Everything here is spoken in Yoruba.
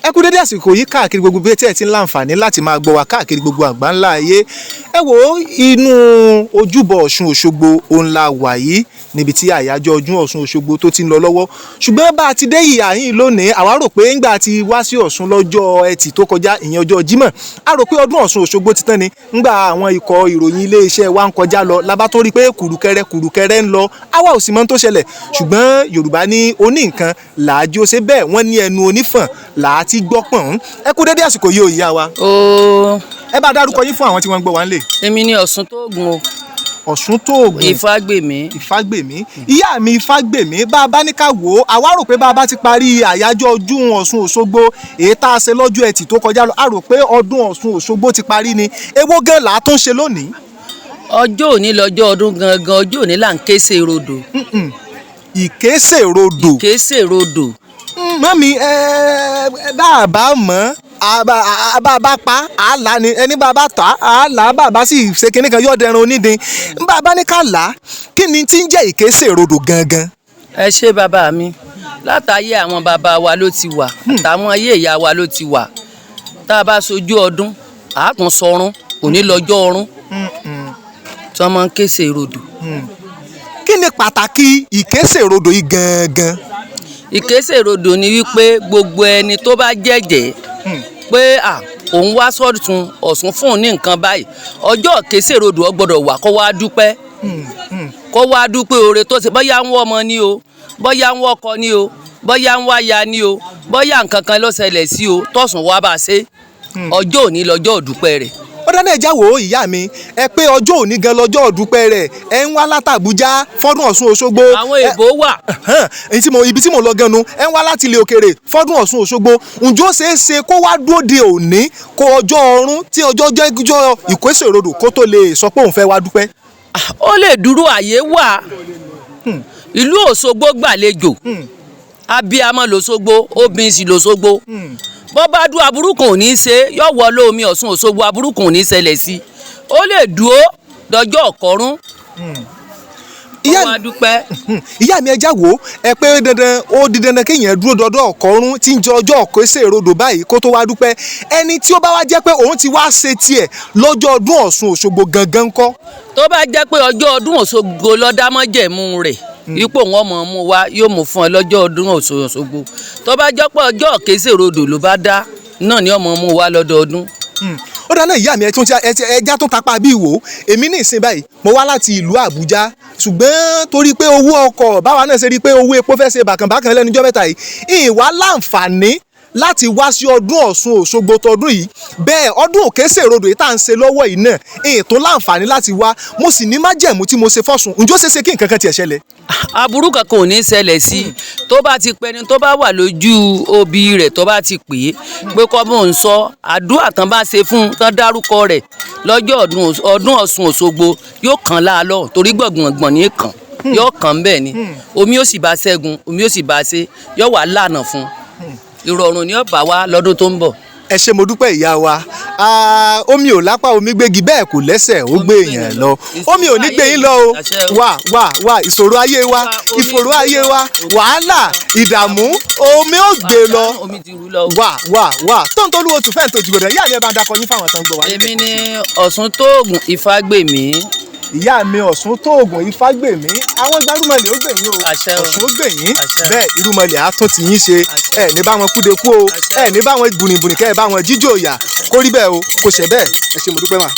ẹ kú dédé àsìkò yìí káàkiri gbogbo bí tí ẹ ti ń láǹfààní láti máa gbọ́ wa káàkiri gbogbo àgbáńlá ayé. Ẹ wò inú ojúbọ Ọ̀ṣun Òṣogbo òun la wà yìí níbi tí àyájọ́ ọdún Ọ̀ṣun Òṣogbo tó ti ń lọ lọ́wọ́. Ṣùgbọ́n bá a ti dé ìhà yín lónìí, àwa rò pé ńgbà tí wá sí Ọ̀ṣun lọ́jọ́ Ẹtì tó kọjá, ìyẹn ọjọ́ Jímọ̀, a rò pé ọdún Ọ̀ṣun Òṣogbo ti tán ni. Ńgbà àwọn ikọ̀ ìròyìn ilé-iṣẹ́ wa ń kọjá lọ, la bá tó rí pé kùrùkẹrẹ ń lọ. Àwa ò sì mọ̀ tó ṣẹlẹ̀. Ṣùgbọ́n Yorùbá ní oní nǹkan làájí ó ṣe bẹ́ẹ̀, wọ́n ní ẹnu onífọ̀n làá ti gbọ́ pọ̀n. Ẹ kú dédé àsìkò yìí ò ìyá wa. Ẹ bá dárúkọ yín fún àwọn tí wọ́n ń gbọ́ wa nílé. Èmi ni Ọ̀ṣun Tóògùn o. Ọ̀ṣun Tóògùn. Ìfágbèmí. Ìyá mi Ìfágbèmí, bá a bá ní ká wò ó, àwa rò pé bá a bá ti parí àyájọ́ ọdún Ọ̀ṣun Òṣogbo èyí tá a ṣe lọ́jọ́ Ẹtì tó kọjá lọ, a rò pé ọdún Ọ̀ṣun Òṣogbo ti parí ni. Èwo gan là á tún ṣe lónìí? Ọjọ́ òní lọ́jọ́ ọdún gangan, ọjọ́ òní là ń Ikese rodo. Ikese rodo. Ikese rodo. Mọ́mí bá a bá mọ̀ bá pa àlá ni, ẹni bá bá ta àlá, bàbá sì ṣe kinní kan yóò dẹran onídin. Bàbá ní ká là á, kí ni tí ń jẹ́ Ikese rodo gangan? Ẹ ṣé bàbá mi, látàyé àwọn bàbá wa ló ti wà, àtàwọn ayé ìyá wa ló ti wà. Tá a bá sojú ọdún, a tún sọrún, òní lọ́jọ́ ọrún tí wọ́n máa ń Ikese rodo. Kí ni pàtàkì Ikese rodo yìí gangan? Ikese rodo ni wípé gbogbo ẹni tó bá jẹ́jẹ́ pé òun wá sọ́dún Ọ̀ṣun fún un ní nǹkan báyìí, ọjọ́ Ikese rodo ó gbọ́dọ̀ wà kó wá dúpẹ́. Kó wá dúpẹ́ oore tó ṣe, bóyá ń wọ́ ọmọ ni o, bóyá ń wọ́kọ ni o, bóyá ń wáya ni o, bóyá nǹkan kan ló ṣẹlẹ̀ sí o tọ̀sùn wá bá ṣe. Ọjọ́ òní lọ́jọ́ òdúpẹ́ rẹ̀. Ó dáná ẹja wò ó ìyá mi, ẹ pé ọjọ́ òní gan lọ́jọ́ òdúpẹ́ rẹ̀, ẹ ń wá látàbújá fọ́dún Ọ̀ṣun Òṣogbo. Àwọn èbó wà. Ibi tí mo lọ gan nu, ẹ ń wá láti ilé òkèrè fọ́dún Ọ̀ṣun Òṣogbo. Ǹjọ́ ṣeé ṣe kó wá dúró de òní kó ọjọ́ ọ̀run tí ọjọ́ jẹ́ ọjọ́ Ikese rodo kó tó lè sọ pé òun fẹ́ wá dúpẹ́? Ó lè dúró, àyè wà. Ìlú Òṣogbo gbàlejò. Abíamọ l'Òṣogbo, obìnrin sì l'Òṣogbo. Bọ́ bá dún aburú kan ò ní í ṣe, yóò wọ lómi Ọ̀ṣun Òṣogbo, aburú kan ò ní í ṣẹlẹ̀ sí. Ó lè dúró dọjọ́ ọ̀kọ́rún. Ìyá mi ẹja wò ó, ẹ pé dandan ó di dandan kéèyàn dúró dọdọ ọ̀kọ́rún tí ń jẹ ọjọ́ Ikese rodo báyìí kó tó wá dúpẹ́. Ẹni tí ó bá wá jẹ́ pé òun ti wá ṣe tiẹ̀ lọ́jọ́ ọdún Ọ̀ṣun Òṣogbo gangan ńkọ́? Tó bá jẹ́ pé ọjọ́ ọdún Òṣogbo lọ́dámọ́jẹ̀mú rẹ̀, ipò wọn mọ̀ mú wa yóò mú fún ẹ lọ́jọ́ ọdún Ọ̀ṣun Òṣogbo. Tó bá jẹ́ pé ọjọ́ Ikese rodo ló bá dá náà ni ọmọ mú wa lọ́dọọdún. Ó dáná ìyá mi ẹja tó tapá bí wò ó. Èmi ní ìsìn báyìí mo wá láti ìlú Àbújá, ṣùgbọ́n torí pé owó ọkọ̀ báwa náà ṣe rí pé owó epo fẹ́ ṣe bàkànbàkàn lẹ́nu ọjọ́ mẹ́ta yìí, ìwà láǹfààní láti wá sí ọdún Ọ̀ṣun Òṣogbo tọdún yìí. Bẹ́ẹ̀ ọdún Ikese rodo yìí tá à ń ṣe lọ́wọ́ yìí náà, ètò láǹfààní láti wá, mo sì ní májẹ̀mú tí mo ṣe fọ́sùn. Ǹjọ́ ṣeé ṣe kí nǹkan kan tiẹ̀ ṣẹlẹ̀? Aburú kankan ò ní ṣẹlẹ̀ sí i. Tó bá ti pẹni tó bá wà lójú òbí rẹ̀ tó bá ti pè é pé kọ́ bó ń sọ àdúrà tán bá ṣe fún un tán dárúkọ rẹ̀ lọ́jọ́ ọdún Ọ̀ṣun Òṣogbo yóò kàn láàlọ́, torí gbọ̀ngbọ̀ngbọ̀n ní kàn yóò kàn bẹ́ẹ̀ ni. Omi ó sì bá ṣẹ́gun, omi ó sì bá ṣe, yóò wà lànà fún ìrọ̀rùn ni ó bá wá lọ́dún tó ń bọ̀. Ẹ ṣé mo dúpẹ́ ìyá wa. Omi ò lápá omi gbégi bẹ́ẹ̀ kò lẹ́sẹ̀ ó gbé èèyàn lọ. Omi ò ní gbé yín lọ o. Wà ìṣòro ayé wa, ìfòró ayé wa, wàhálà, ìdààmú, omi ò gbé lọ. Wà tó ń tolúwo tún fẹ́ẹ̀ tó jùlọ ìyá mi ẹ bá ń dakọ yín fáwọn tó ń gbọ́ wa. Èmi ni Ọ̀ṣun Tóògùn Ìfágbèmí. Ìyá mi Ọ̀ṣun Tóògùn Ìfágbèmí, àwọn gbárùmọ̀lẹ̀ ó gbẹ̀yìn o, Ọ̀ṣun ó gbẹ̀yìn, bẹ́ẹ̀ irúmọlẹ̀ á tún ti yín ṣe, ẹ ní bá wọn kúde kú o, ẹ ní bá wọn bùnìbùnì kẹ́ ẹ bá wọn jíjó ìyà, kó rí bẹ́ẹ̀ o, kò ṣe bẹ́ẹ̀. Ẹ ṣé mo dúpẹ́ mà.